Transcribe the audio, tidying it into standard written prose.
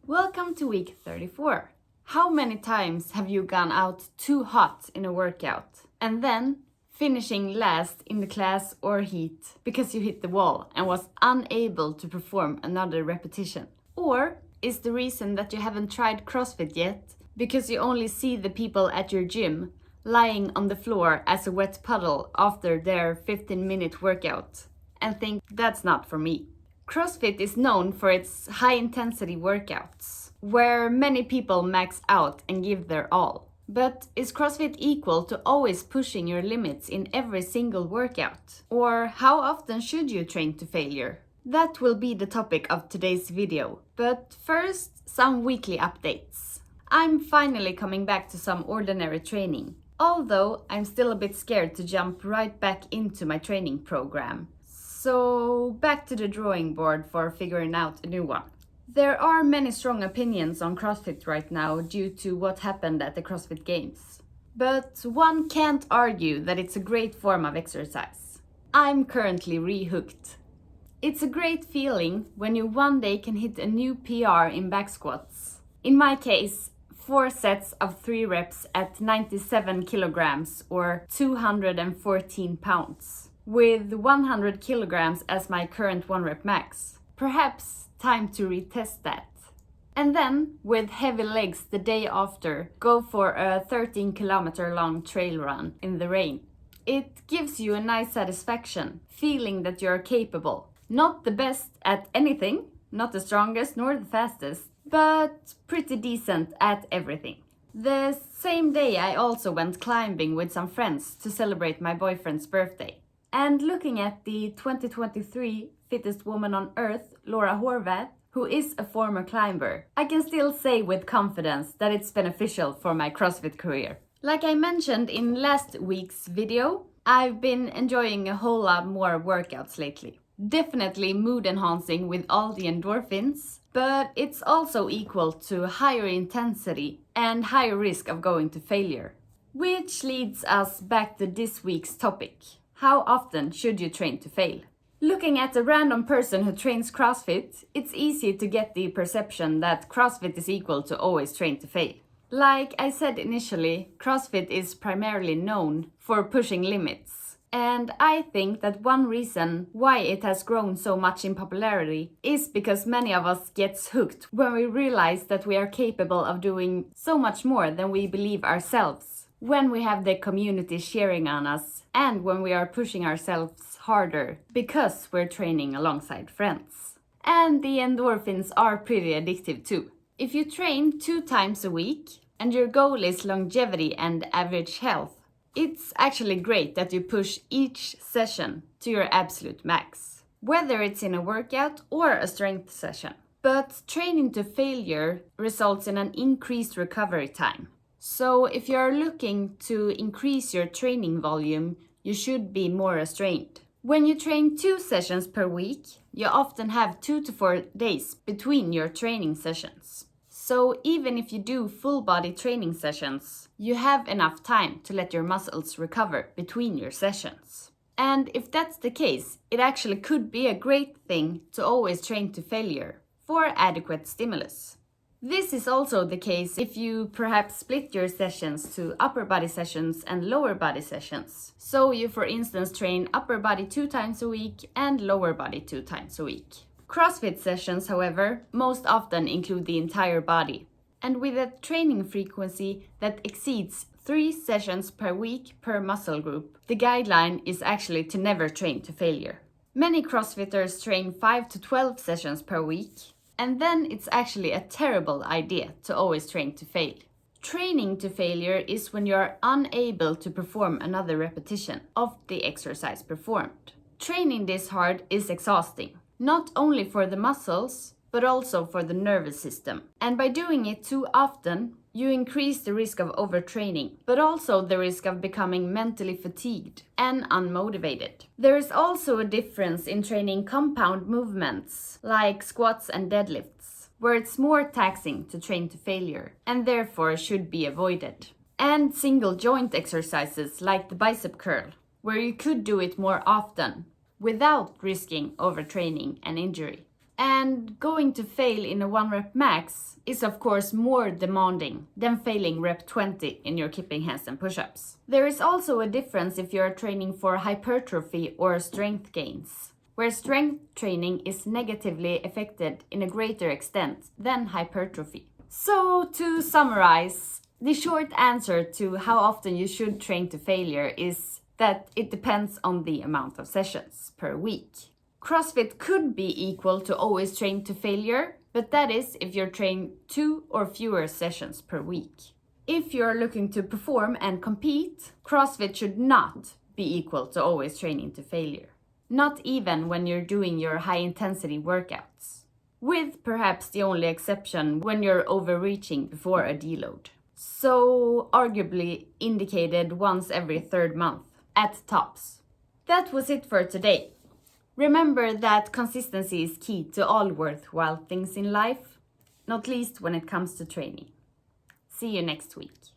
Welcome to week 34. How many times have you gone out too hot in a workout and then finishing last in the class or heat because you hit the wall and was unable to perform another repetition? Or is the reason that you haven't tried CrossFit yet because you only see the people at your gym lying on the floor as a wet puddle after their 15-minute workout and think that's not for me? CrossFit is known for its high-intensity workouts, where many people max out and give their all. But is CrossFit equal to always pushing your limits in every single workout? Or how often should you train to failure? That will be the topic of today's video. But first, some weekly updates. I'm finally coming back to some ordinary training, although I'm still a bit scared to jump right back into my training program. So back to the drawing board for figuring out a new one. There are many strong opinions on CrossFit right now due to what happened at the CrossFit Games. But one can't argue that it's a great form of exercise. I'm currently re-hooked. It's a great feeling when you one day can hit a new PR in back squats. In my case, 4 sets of 3 reps at 97 kilograms or 214 pounds. With 100 kilograms as my current 1 rep max. Perhaps time to retest that. And then, with heavy legs the day after, go for a 13-kilometer long trail run in the rain. It gives you a nice satisfaction, feeling that you're capable. Not the best at anything, not the strongest nor the fastest, but pretty decent at everything. The same day I also went climbing with some friends to celebrate my boyfriend's birthday. And looking at the 2023 fittest woman on earth, Laura Horvath, who is a former climber, I can still say with confidence that it's beneficial for my CrossFit career. Like I mentioned in last week's video, I've been enjoying a whole lot more workouts lately. Definitely mood enhancing with all the endorphins, but it's also equal to higher intensity and higher risk of going to failure. Which leads us back to this week's topic. How often should you train to fail? Looking at a random person who trains CrossFit, it's easy to get the perception that CrossFit is equal to always train to fail. Like I said initially, CrossFit is primarily known for pushing limits. And I think that one reason why it has grown so much in popularity is because many of us gets hooked when we realize that we are capable of doing so much more than we believe ourselves. When we have the community cheering on us and when we are pushing ourselves harder because we're training alongside friends. And the endorphins are pretty addictive too. If you train 2 times a week and your goal is longevity and average health, it's actually great that you push each session to your absolute max, whether it's in a workout or a strength session. But training to failure results in an increased recovery time. So if you're looking to increase your training volume, you should be more restrained. When you train 2 sessions per week, you often have 2 to 4 days between your training sessions. So even if you do full body training sessions, you have enough time to let your muscles recover between your sessions. And if that's the case, it actually could be a great thing to always train to failure for adequate stimulus. This is also the case if you perhaps split your sessions to upper body sessions and lower body sessions. So you, for instance, train upper body 2 times a week and lower body 2 times a week. CrossFit sessions, however, most often include the entire body. And with a training frequency that exceeds 3 sessions per week per muscle group, the guideline is actually to never train to failure. Many CrossFitters train 5 to 12 sessions per week. And then it's actually a terrible idea to always train to fail. Training to failure is when you're unable to perform another repetition of the exercise performed. Training this hard is exhausting, not only for the muscles, but also for the nervous system. And by doing it too often, you increase the risk of overtraining, but also the risk of becoming mentally fatigued and unmotivated. There is also a difference in training compound movements, like squats and deadlifts, where it's more taxing to train to failure, and therefore should be avoided. And single joint exercises like the bicep curl, where you could do it more often, without risking overtraining and injury. And going to fail in a 1 rep max is of course more demanding than failing rep 20 in your keeping handstand push-ups. There is also a difference if you are training for hypertrophy or strength gains, where strength training is negatively affected in a greater extent than hypertrophy. So to summarize, the short answer to how often you should train to failure is that it depends on the amount of sessions per week. CrossFit could be equal to always train to failure, but that is if you're training 2 or fewer sessions per week. If you're looking to perform and compete, CrossFit should not be equal to always training to failure. Not even when you're doing your high intensity workouts. With perhaps the only exception when you're overreaching before a deload. So arguably indicated once every 3rd month, at tops. That was it for today. Remember that consistency is key to all worthwhile things in life, not least when it comes to training. See you next week.